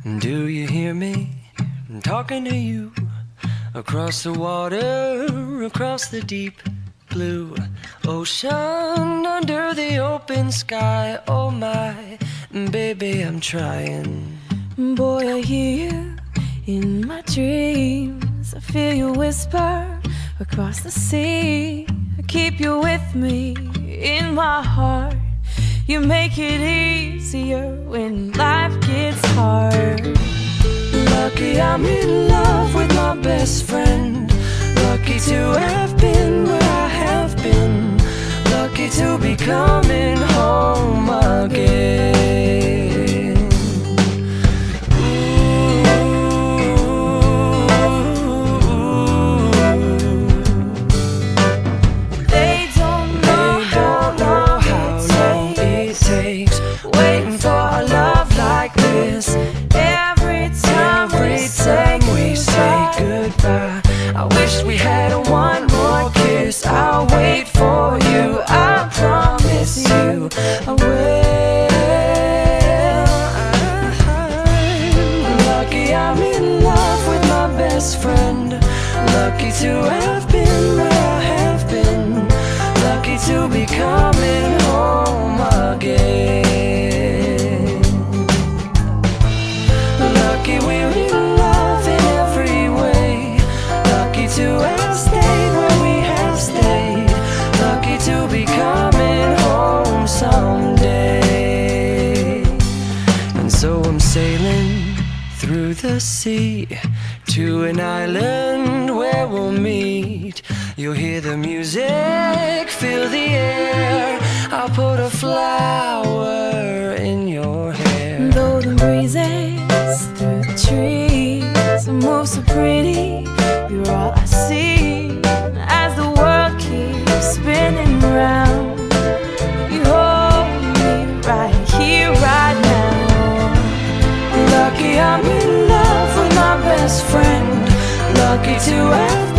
Do you hear me? I'm talking to you. Across the water, across the deep blue ocean, under the open sky. Oh my, baby, I'm trying. Boy, I hear you in my dreams. I feel you whisper across the sea. I keep you with me in my heart. You make it easier when life gets hard. Lucky I'm in love with my best friend. Lucky to have been where I have been. Lucky to be coming home again. They don't know how long it takes waiting for a love like this. every time we say goodbye, I wish we had one more kiss. I'll wait for you, I promise you I will. Lucky I'm in love with my best friend. Lucky to have been where I have been. Lucky to be coming home again. Lucky we're in love in every way. Lucky to have stayed where we have stayed. Lucky to be coming home someday. And so I'm sailing through the sea to an island where we'll meet. You'll hear the music, feel the air. I'll put a flower in your hair. Though the breezes through the trees move so pretty, you're all I see as the world keeps spinning round. You hold me right here, right now. Lucky I'm in love with my best friend. Lucky to have